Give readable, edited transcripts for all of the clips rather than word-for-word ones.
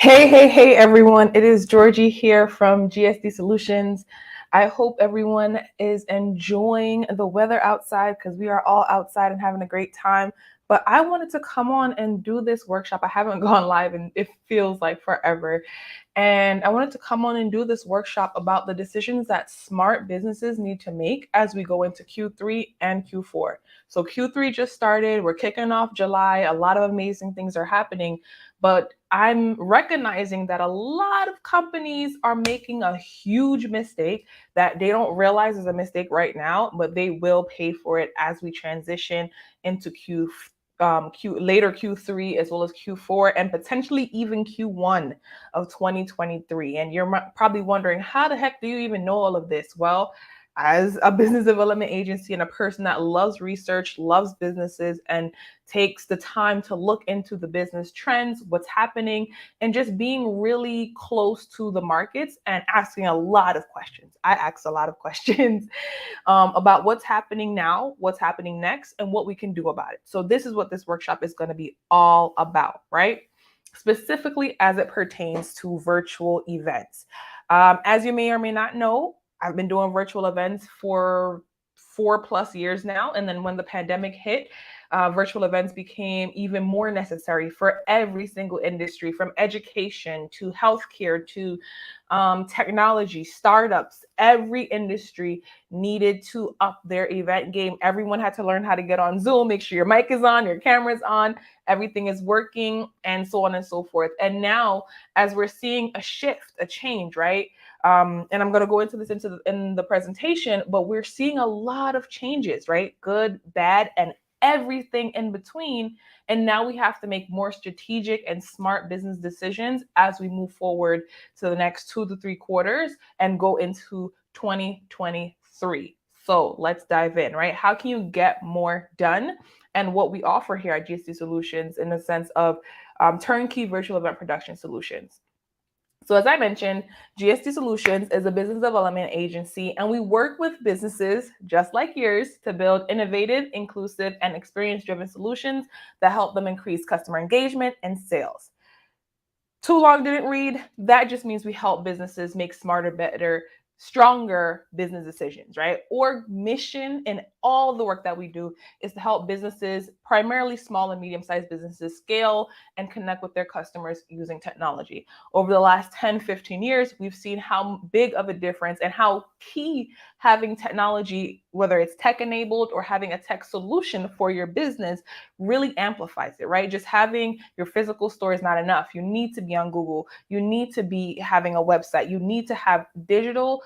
Hey, everyone. It is Georgie here from GSD Solutions. I hope everyone is enjoying the weather outside because we are all outside and having a great time. But I wanted to come on and do this workshop. I haven't gone live and it feels like forever. And I wanted to come on and do this workshop about the decisions that smart businesses need to make as we go into Q3 and Q4. So Q3 just started. We're kicking off July. A lot of amazing things are happening. But I'm recognizing that a lot of companies are making a huge mistake that they don't realize is a mistake right now, but they will pay for it as we transition into later Q3 as well as Q4 and potentially even Q1 of 2023. And you're probably wondering, how the heck do you even know all of this? Well, as a business development agency and a person that loves research, loves businesses, and takes the time to look into the business trends, what's happening, and just being really close to the markets and asking a lot of questions. I ask a lot of questions about what's happening now, what's happening next, and what we can do about it. So this is what this workshop is going to be all about, right? Specifically as it pertains to virtual events. As you may or may not know, I've been doing virtual events for 4+ years now. And then when the pandemic hit, virtual events became even more necessary for every single industry, from education to healthcare to technology, startups. Every industry needed to up their event game. Everyone had to learn how to get on Zoom, make sure your mic is on, your camera's on, everything is working, and so on and so forth. And now, as we're seeing a shift, a change, right? And I'm going to go into this in the presentation, but we're seeing a lot of changes, right? Good, bad, and everything in between. And now we have to make more strategic and smart business decisions as we move forward to the next 2 to 3 quarters and go into 2023. So let's dive in, right? How can you get more done? And what we offer here at GSD Solutions in the sense of turnkey virtual event production solutions. So as I mentioned, GSD Solutions is a business development agency, and we work with businesses just like yours to build innovative, inclusive, and experience-driven solutions that help them increase customer engagement and sales. Too long didn't read. That just means we help businesses make smarter, better, stronger business decisions, right? Our mission in all the work that we do is to help businesses, primarily small and medium-sized businesses, scale and connect with their customers using technology. Over the last 10, 15 years, we've seen how big of a difference and how key having technology, whether it's tech-enabled or having a tech solution for your business, really amplifies it, right? Just having your physical store is not enough. You need to be on Google. You need to be having a website. You need to have digital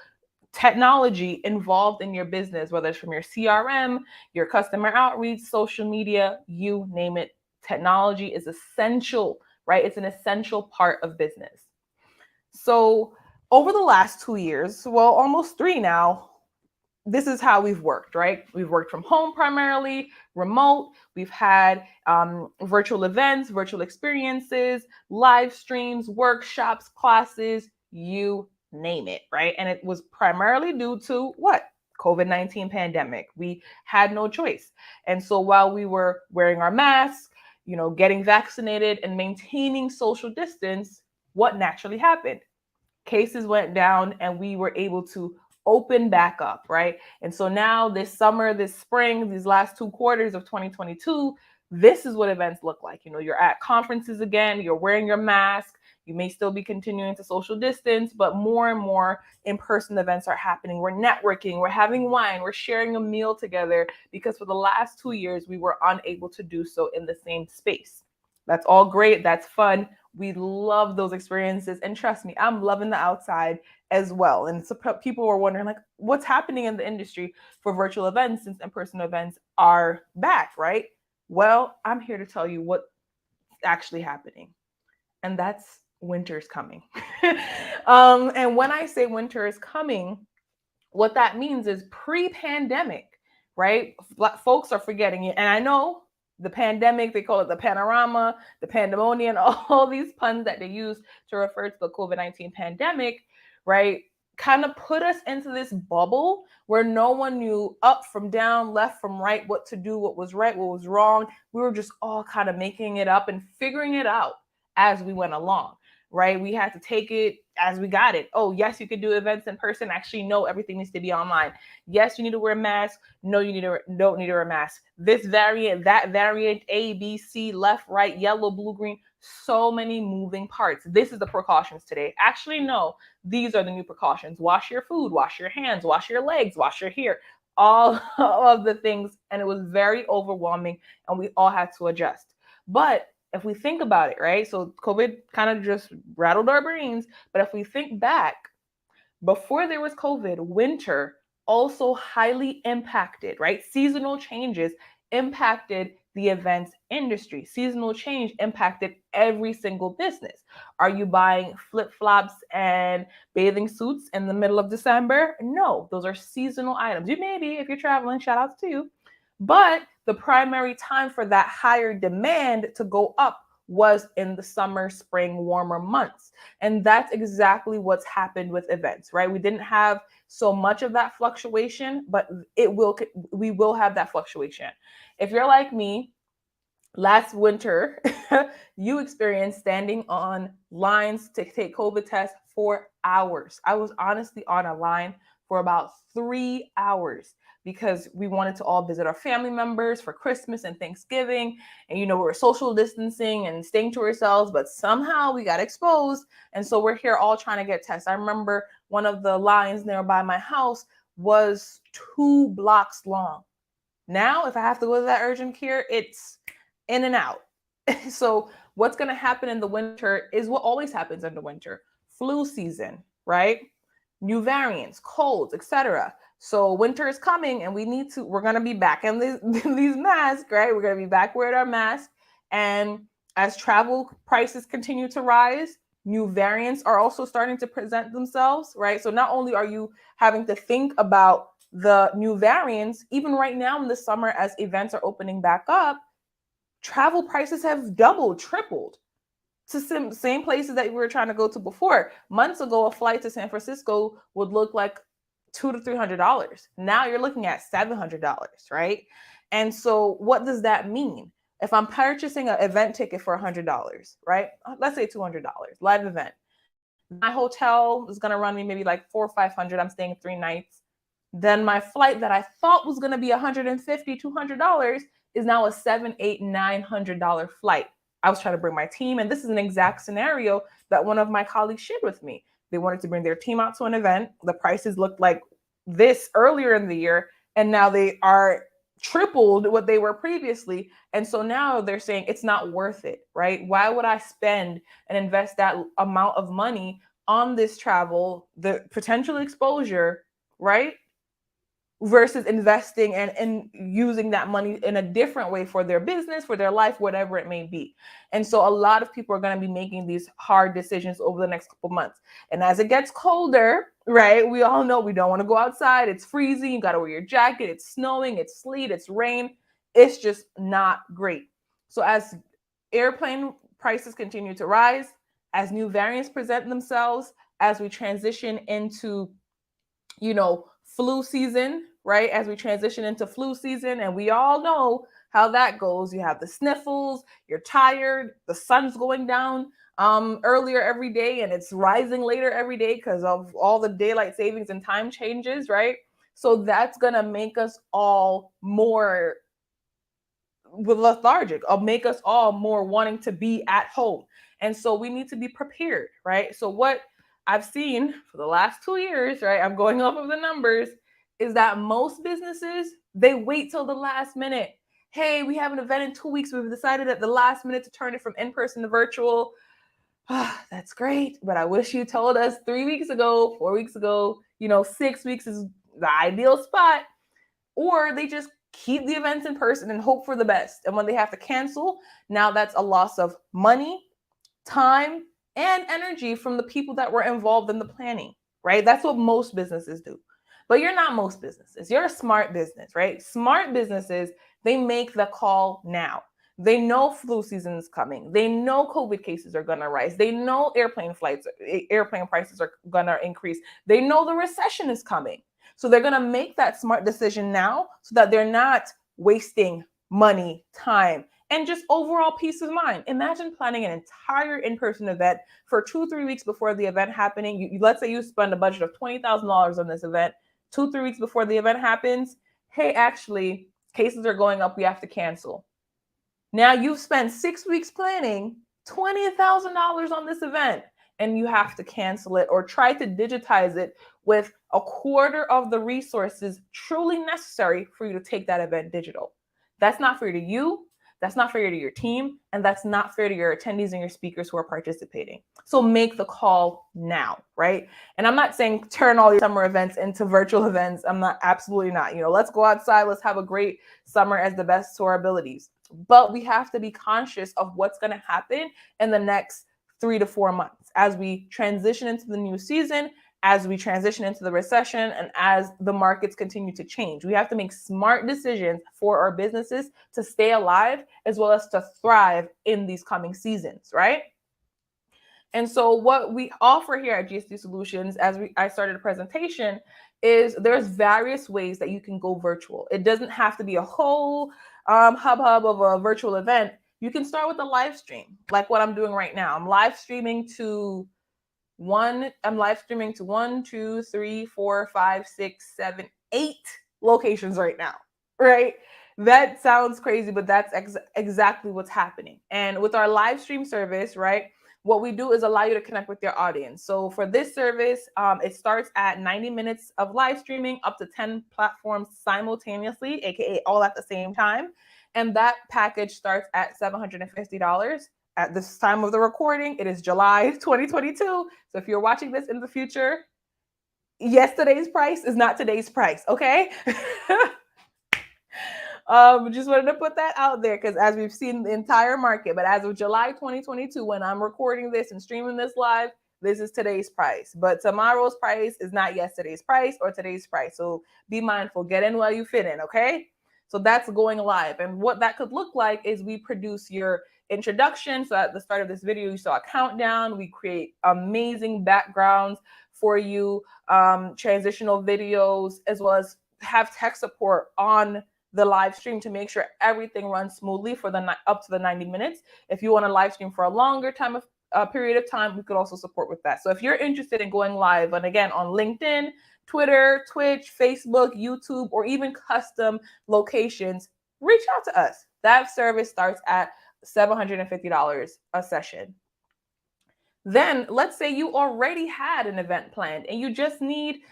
technology involved in your business, whether it's from your CRM, your customer outreach, social media, you name it. Technology is essential, right? It's an essential part of business. So over the last 2 years, well, almost 3 now, this is how we've worked, right? We've worked from home primarily, remote. We've had virtual events, virtual experiences, live streams, workshops, classes, you name it, right? And it was primarily due to what? COVID-19 pandemic. We had no choice. And so while we were wearing our masks, getting vaccinated and maintaining social distance, what naturally happened? Cases went down and we were able to open back up, right? And so now this summer, this spring, these last 2 quarters of 2022, this is what events look like. You're at conferences again, you're wearing your mask, you may still be continuing to social distance, but more and more in-person events are happening. We're networking, we're having wine, we're sharing a meal together because for the last 2 years, we were unable to do so in the same space. That's all great, that's fun. We love those experiences. And trust me, I'm loving the outside as well. And so people were wondering, like, what's happening in the industry for virtual events since in-person events are back, right? Well, I'm here to tell you what's actually happening. And that's winter's coming. And when I say winter is coming, what that means is pre-pandemic, right? Folks are forgetting it. And I know the pandemic, they call it the panorama, the pandemonium, all these puns that they use to refer to the COVID-19 pandemic, right? Kind of put us into this bubble where no one knew up from down, left from right, what to do, what was right, what was wrong. We were just all kind of making it up and figuring it out as we went along. right? We had to take it as we got it. Oh, yes, you could do events in person. Actually, no, everything needs to be online. Yes, you need to wear a mask. No, don't need to wear a mask. This variant, that variant, A, B, C, left, right, yellow, blue, green. So many moving parts. This is the precautions today. Actually, no, these are the new precautions. Wash your food, wash your hands, wash your legs, wash your hair, all of the things. And it was very overwhelming, and we all had to adjust. But if we think about it, right? So COVID kind of just rattled our brains. But if we think back, before there was COVID, winter also highly impacted, right? Seasonal changes impacted the events industry. Seasonal change impacted every single business. Are you buying flip-flops and bathing suits in the middle of December? No, those are seasonal items. You may be if you're traveling, shout outs to you. But the primary time for that higher demand to go up was in the summer, spring, warmer months. And that's exactly what's happened with events, right? We didn't have so much of that fluctuation, but we will have that fluctuation. If you're like me, last winter, you experienced standing on lines to take COVID tests for hours. I was honestly on a line for about 3 hours because we wanted to all visit our family members for Christmas and Thanksgiving. And, we were social distancing and staying to ourselves, but somehow we got exposed. And so we're here all trying to get tests. I remember one of the lines nearby my house was 2 blocks long. Now, if I have to go to that urgent care, it's in and out. So what's going to happen in the winter is what always happens in the winter. Flu season, right? New variants, colds, etc. So winter is coming, and we're going to be back in these masks, right? We're going to be back wearing our masks. And as travel prices continue to rise, new variants are also starting to present themselves, right? So not only are you having to think about the new variants, even right now in the summer, as events are opening back up, travel prices have doubled, tripled to same places that we were trying to go to before. Months ago, a flight to San Francisco would look like $200 to $300. Now you're looking at $700, right? And so what does that mean? If I'm purchasing an event ticket for $100, right? Let's say $200, live event. My hotel is going to run me maybe like $400 or $500. I'm staying 3 nights. Then my flight that I thought was going to be $150, $200 is now a $700, $800, $900 flight. I was trying to bring my team, and this is an exact scenario that one of my colleagues shared with me. They wanted to bring their team out to an event. The prices looked like this earlier in the year, and now they are tripled what they were previously. And so now they're saying it's not worth it, right? Why would I spend and invest that amount of money on this travel, the potential exposure, right? Versus investing and using that money in a different way for their business, for their life, whatever it may be. And so a lot of people are going to be making these hard decisions over the next couple months. And as it gets colder, right, we all know we don't want to go outside. It's freezing. You got to wear your jacket. It's snowing. It's sleet. It's rain. It's just not great. So as airplane prices continue to rise, as new variants present themselves, as we transition into, flu season, right? As we transition into flu season, and we all know how that goes. You have the sniffles, you're tired, the sun's going down earlier every day, and it's rising later every day because of all the daylight savings and time changes, right? So that's gonna make us all more lethargic, or make us all more wanting to be at home. And so we need to be prepared, right? So what I've seen for the last 2 years, right? I'm going off of the numbers, is that most businesses, they wait till the last minute. Hey, we have an event in 2 weeks. We've decided at the last minute to turn it from in-person to virtual. That's great, but I wish you told us 3 weeks ago, 4 weeks ago, 6 weeks is the ideal spot. Or they just keep the events in person and hope for the best. And when they have to cancel, now that's a loss of money, time, and energy from the people that were involved in the planning, right? That's what most businesses do. But you're not most businesses. You're a smart business, right? Smart businesses, they make the call now. They know flu season is coming. They know COVID cases are going to rise. They know airplane prices are going to increase. They know the recession is coming. So they're going to make that smart decision now so that they're not wasting money, time, and just overall peace of mind. Imagine planning an entire in-person event for 2-3 weeks before the event happening. Let's say you spend a budget of $20,000 on this event. 2-3 weeks before the event happens, hey, actually, cases are going up, we have to cancel. Now you've spent 6 weeks planning $20,000 on this event, and you have to cancel it or try to digitize it with a quarter of the resources truly necessary for you to take that event digital. That's not fair to you. That's not fair to your team, and that's not fair to your attendees and your speakers who are participating. So make the call now, right? And I'm not saying turn all your summer events into virtual events. I'm not, absolutely not. Let's go outside. Let's have a great summer as the best to our abilities. But we have to be conscious of what's going to happen in the next 3 to 4 months as we transition into the new season, as we transition into the recession, and as the markets continue to change. We have to make smart decisions for our businesses to stay alive as well as to thrive in these coming seasons, right? And so what we offer here at GSD Solutions, I started a presentation, is there's various ways that you can go virtual. It doesn't have to be a whole hubbub of a virtual event. You can start with a live stream, like what I'm doing right now. I'm live streaming to 1, 2, 3, 4, 5, 6, 7, 8 locations right now, right? That sounds crazy, but that's exactly what's happening. And with our live stream service, right, what we do is allow you to connect with your audience. So for this service, it starts at 90 minutes of live streaming up to 10 platforms simultaneously, aka all at the same time. And that package starts at $750. At this time of the recording, it is July 2022. So if you're watching this in the future, yesterday's price is not today's price, okay? Just wanted to put that out there because as we've seen the entire market, but as of July 2022, when I'm recording this and streaming this live, this is today's price. But tomorrow's price is not yesterday's price or today's price. So be mindful, get in while you fit in, okay? So that's going live. And what that could look like is we produce your introduction. So at the start of this video, you saw a countdown. We create amazing backgrounds for you, transitional videos, as well as have tech support on the live stream to make sure everything runs smoothly for up to the 90 minutes. If you want to live stream for a longer period of time, we could also support with that. So if you're interested in going live, and again, on LinkedIn, Twitter, Twitch, Facebook, YouTube, or even custom locations, reach out to us. That service starts at $750 a session. Then let's say you already had an event planned and you just need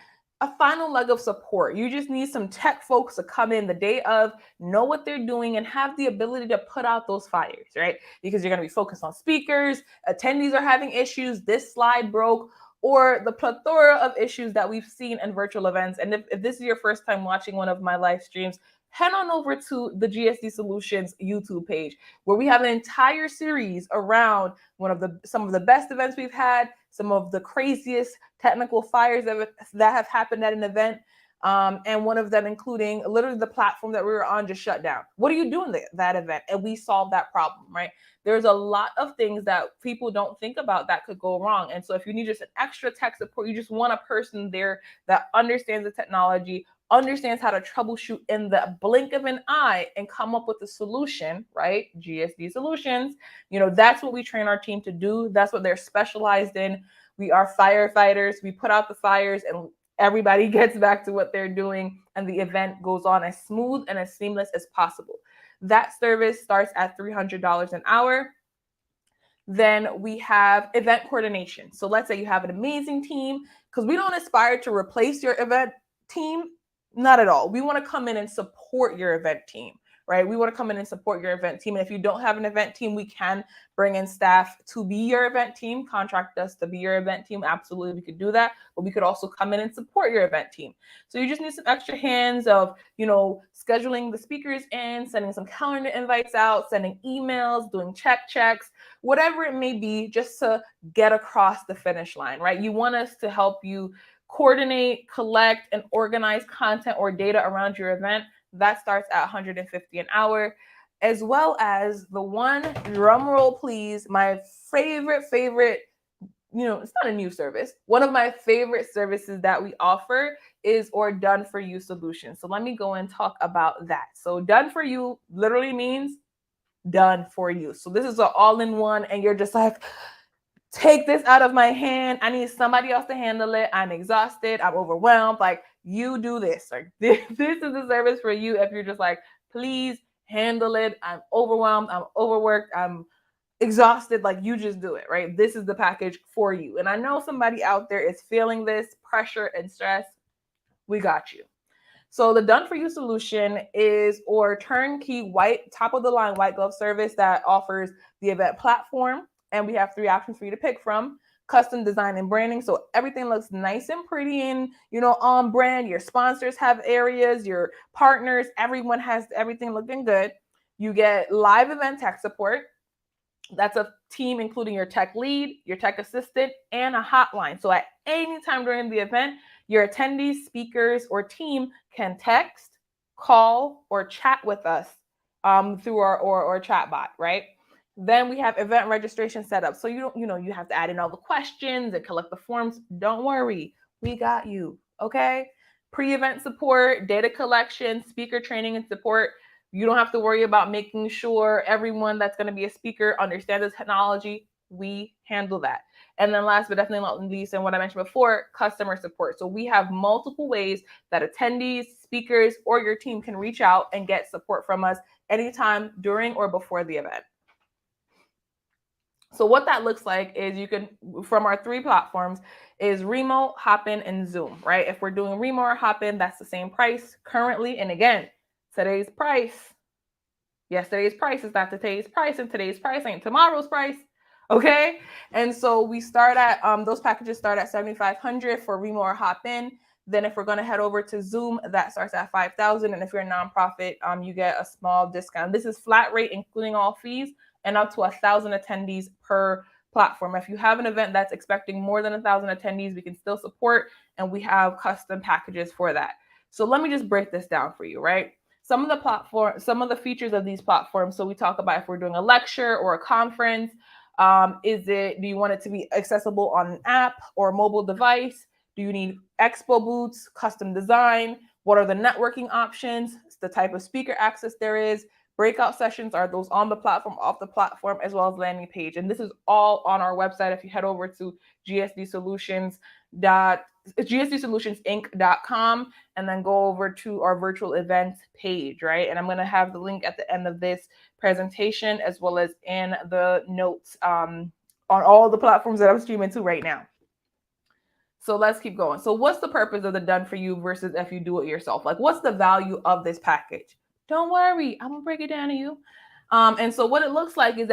a final leg of support. You just need some tech folks to come in the day of, know what they're doing, and have the ability to put out those fires, right? Because you're going to be focused on speakers, attendees are having issues, this slide broke, or the plethora of issues that we've seen in virtual events. And if this is your first time watching one of my live streams, head on over to the GSD Solutions YouTube page, where we have an entire series around some of the best events we've had, some of the craziest technical fires that have happened at an event, and one of them including literally the platform that we were on just shut down. What are you doing that event? And we solved that problem, right? There's a lot of things that people don't think about that could go wrong. And so if you need just an extra tech support, you just want a person there that understands the technology, understands how to troubleshoot in the blink of an eye and come up with a solution, right? GSD Solutions, that's what we train our team to do. That's what they're specialized in. We are firefighters. We put out the fires and everybody gets back to what they're doing, and the event goes on as smooth and as seamless as possible. That service starts at $300 an hour. Then we have event coordination. So let's say you have an amazing team, because we don't aspire to replace your event team. Not at all. We want to come in and support your event team, right? We want to come in and support your event team. And if you don't have an event team, we can bring in staff to be your event team, contract us to be your event team. Absolutely, we could do that. But we could also come in and support your event team. So you just need some extra hands of, scheduling the speakers in, sending some calendar invites out, sending emails, doing checks, whatever it may be, just to get across the finish line, right? You want us to help you coordinate, collect, and organize content or data around your event. That starts at $150 an hour, as well as the one, drum roll please, my favorite, it's not a new service. One of my favorite services that we offer is our Done For You solution. So let me go and talk about that. So Done For You literally means done for you. So this is an all-in-one, and you're just like, take this out of my hand. I need somebody else to handle it. I'm exhausted. I'm overwhelmed. Like, you do this. Like, this is the service for you if you're just like, please handle it. I'm overwhelmed. I'm overworked. I'm exhausted. Like, you just do it, right? This is the package for you. And I know somebody out there is feeling this pressure and stress. We got you. So the done for you solution is or turnkey white top of the line white glove service that offers the event platform, and we have 3 options for you to pick from: custom design and branding, so everything looks nice and pretty and on brand. Your sponsors have areas, your partners, everyone has everything looking good. You get live event tech support. That's a team including your tech lead, your tech assistant, and a hotline. So at any time during the event, your attendees, speakers, or team can text, call, or chat with us through our or chat bot, right? Then we have event registration set up. So you have to add in all the questions and collect the forms. Don't worry, we got you. Okay. Pre-event support, data collection, speaker training and support. You don't have to worry about making sure everyone that's going to be a speaker understands the technology. We handle that. And then last but definitely not least, and what I mentioned before, customer support. So we have multiple ways that attendees, speakers, or your team can reach out and get support from us anytime during or before the event. So what that looks like is you can, from our 3 platforms, is Remo, Hopin, and Zoom, right? If we're doing Remo or Hopin, that's the same price currently. And again, today's price, yesterday's price is not today's price, and today's price ain't tomorrow's price. Okay. And so we start at those packages start at $7,500 for Remo or Hopin. Then if we're going to head over to Zoom, that starts at $5,000. And if you're a nonprofit, you get a small discount. This is flat rate, including all fees, and up to 1,000 attendees per platform. If you have an event that's expecting more than 1,000 attendees, we can still support, and we have custom packages for that. So let me just break this down for you, right? Some of the features of these platforms. So we talk about if we're doing a lecture or a conference. Do you want it to be accessible on an app or a mobile device? Do you need expo booths, custom design? What are the networking options? The type of speaker access there is. Breakout sessions, are those on the platform, off the platform, as well as landing page. And this is all on our website. If you head over to gsdsolutionsinc.com and then go over to our virtual events page, right? And I'm going to have the link at the end of this presentation, as well as in the notes on all the platforms that I'm streaming to right now. So let's keep going. So what's the purpose of the done for you versus if you do it yourself? Like, what's the value of this package? Don't worry, I'm gonna break it down to you. And so what it looks like is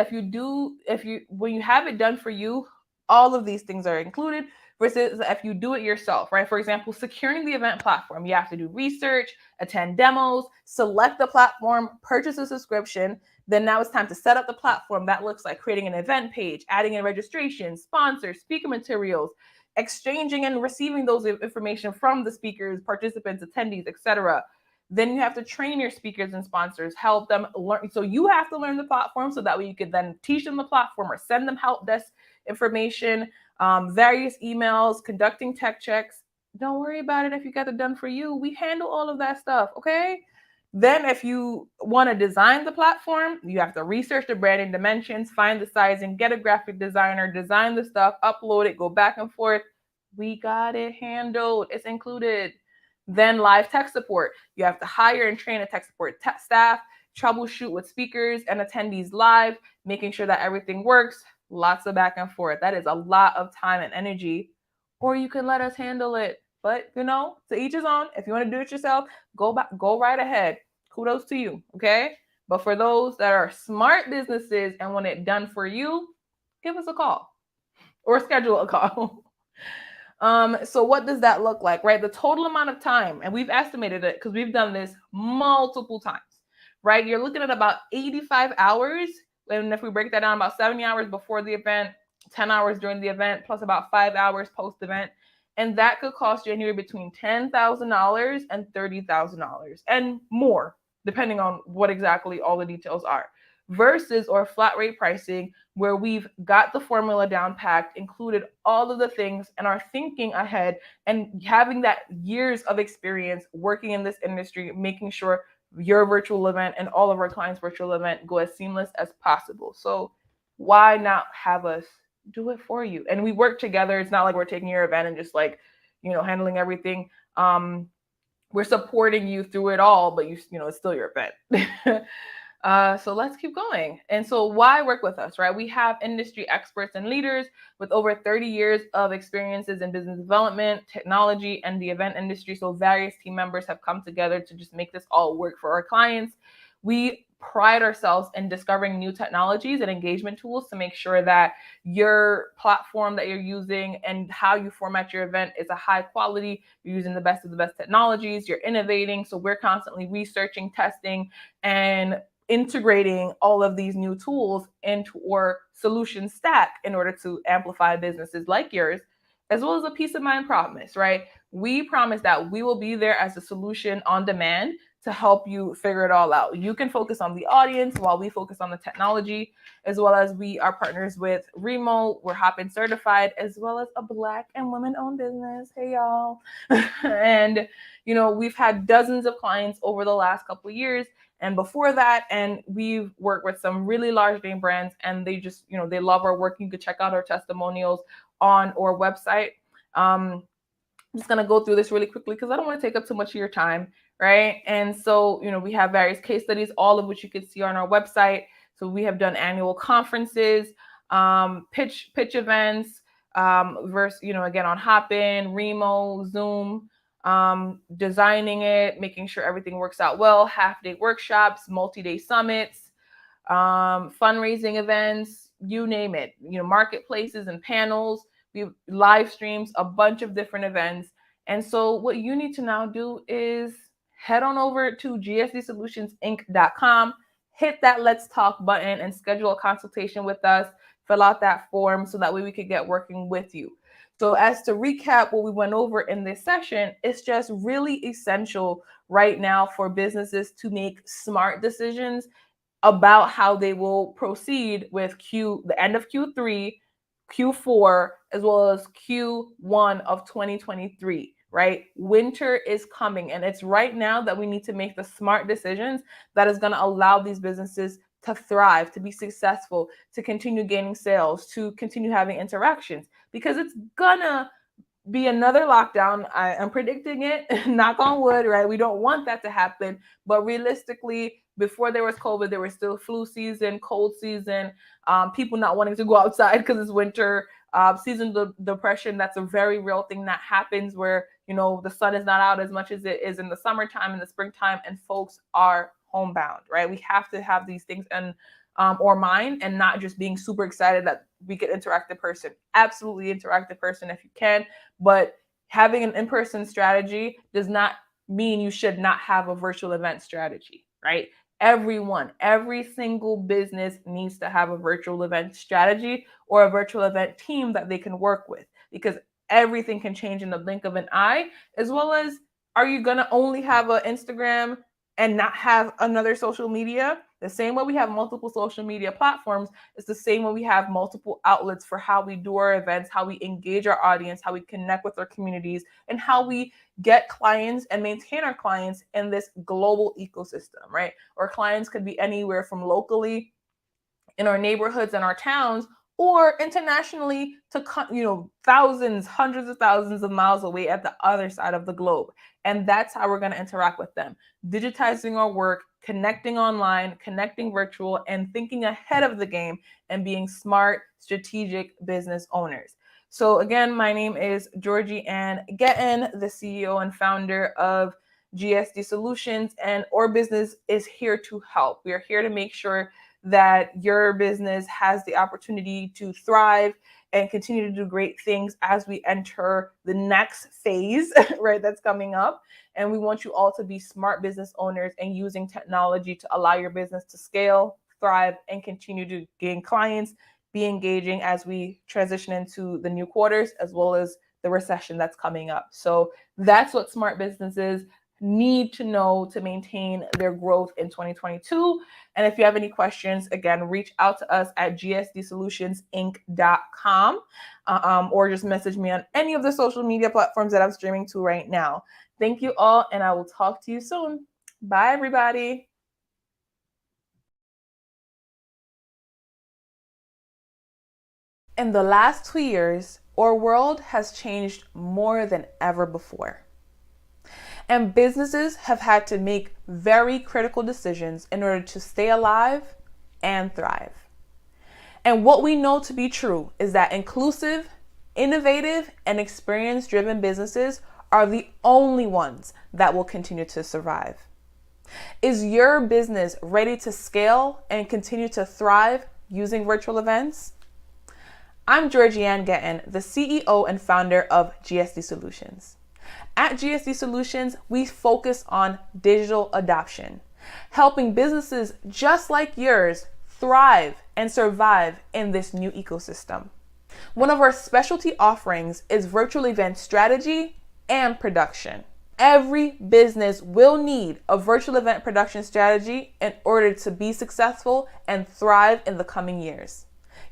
when you have it done for you, all of these things are included versus if you do it yourself, right? For example, securing the event platform, you have to do research, attend demos, select the platform, purchase a subscription. Then now it's time to set up the platform. That looks like creating an event page, adding in registration, sponsors, speaker materials, exchanging and receiving those information from the speakers, participants, attendees, etc. Then you have to train your speakers and sponsors, help them learn. So you have to learn the platform so that way you can then teach them the platform or send them help desk information, various emails, conducting tech checks. Don't worry about it if you got it done for you. We handle all of that stuff, okay? Then if you want to design the platform, you have to research the branding dimensions, find the sizing, get a graphic designer, design the stuff, upload it, go back and forth. We got it handled. It's included. Then live tech support. You have to hire and train a tech support staff, troubleshoot with speakers and attendees live, making sure that everything works. Lots of back and forth. That is a lot of time and energy. Or you can let us handle it. But to each his own. If you want to do it yourself, go right ahead. Kudos to you, okay? But for those that are smart businesses and want it done for you, give us a call or schedule a call. So what does that look like, right? The total amount of time, and we've estimated it because we've done this multiple times, right? You're looking at about 85 hours. And if we break that down, about 70 hours before the event, 10 hours during the event, plus about 5 hours post-event. And that could cost you anywhere between $10,000 and $30,000 and more, depending on what exactly all the details are. Versus or flat rate pricing, where we've got the formula down packed, included all of the things, and are thinking ahead and having that years of experience working in this industry, making sure your virtual event and all of our clients' virtual event go as seamless as possible. So why not have us do it for you? And we work together. It's not like we're taking your event and just like, handling everything. We're supporting you through it all, but it's still your event. So let's keep going. And so why work with us, right? We have industry experts and leaders with over 30 years of experiences in business development, technology, and the event industry. So various team members have come together to just make this all work for our clients. We pride ourselves in discovering new technologies and engagement tools to make sure that your platform that you're using and how you format your event is a high quality. You're using the best of the best technologies, you're innovating. So we're constantly researching, testing, and integrating all of these new tools into our solution stack in order to amplify businesses like yours, as well as a peace of mind promise, right? We promise that we will be there as a solution on demand to help you figure it all out. You can focus on the audience while we focus on the technology, as well as we are partners with Remo. We're Hopin certified, as well as a Black and women-owned business. Hey, y'all. And, we've had dozens of clients over the last couple of years and before that, and we've worked with some really large name brands, and they just, they love our work. You could check out our testimonials on our website. I'm just going to go through this really quickly because I don't want to take up too much of your time, right? And so, we have various case studies, all of which you can see on our website. So we have done annual conferences, pitch events, again, on Hopin, Remo, Zoom, designing it, making sure everything works out well, half-day workshops, multi-day summits, fundraising events, you name it, marketplaces and panels. We live streams, a bunch of different events. And so what you need to now do is head on over to gsdsolutionsinc.com, hit that Let's Talk button, and schedule a consultation with us. Fill out that form so that way we could get working with you. So as to recap what we went over in this session, it's just really essential right now for businesses to make smart decisions about how they will proceed with the end of Q3, Q4, as well as Q1 of 2023, right? Winter is coming, and it's right now that we need to make the smart decisions that is going to allow these businesses to thrive, to be successful, to continue gaining sales, to continue having interactions, because it's gonna be another lockdown. I am predicting it, knock on wood, right? We don't want that to happen. But realistically, before there was COVID, there was still flu season, cold season, people not wanting to go outside because it's winter, seasonal depression. That's a very real thing that happens where, the sun is not out as much as it is in the summertime, in the springtime, and folks are homebound, right? We have to have these things in or mind, and not just being super excited that we could interact in person. Absolutely interact in person if you can, but having an in-person strategy does not mean you should not have a virtual event strategy, right? Every single business needs to have a virtual event strategy or a virtual event team that they can work with, because everything can change in the blink of an eye. As well as, are you going to only have an Instagram and not have another social media? The same way we have multiple social media platforms, it's the same way we have multiple outlets for how we do our events, how we engage our audience, how we connect with our communities, and how we get clients and maintain our clients in this global ecosystem, right? Our clients could be anywhere from locally in our neighborhoods and our towns, or internationally to thousands, hundreds of thousands of miles away at the other side of the globe. And that's how we're going to interact with them. Digitizing our work, connecting online, connecting virtual, and thinking ahead of the game, and being smart, strategic business owners. So again, my name is Georgie-Ann, the CEO and founder of GSD Solutions, and our business is here to help. We are here to make sure that your business has the opportunity to thrive and continue to do great things as we enter the next phase, right, that's coming up. And we want you all to be smart business owners and using technology to allow your business to scale, thrive, and continue to gain clients, be engaging as we transition into the new quarters, as well as the recession that's coming up. So that's what smart businesses need to know to maintain their growth in 2022. And if you have any questions, again, reach out to us at gsdsolutionsinc.com or just message me on any of the social media platforms that I'm streaming to right now. Thank you all, and I will talk to you soon. Bye, everybody. In the last 2 years, our world has changed more than ever before. And businesses have had to make very critical decisions in order to stay alive and thrive. And what we know to be true is that inclusive, innovative, and experience-driven businesses are the only ones that will continue to survive. Is your business ready to scale and continue to thrive using virtual events? I'm Georgie-Ann, the CEO and founder of GSD Solutions. At GSD Solutions, we focus on digital adoption, helping businesses just like yours thrive and survive in this new ecosystem. One of our specialty offerings is virtual event strategy and production. Every business will need a virtual event production strategy in order to be successful and thrive in the coming years.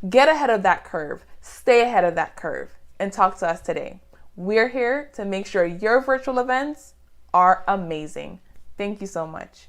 Get ahead of that curve, stay ahead of that curve, and talk to us today. We're here to make sure your virtual events are amazing. Thank you so much.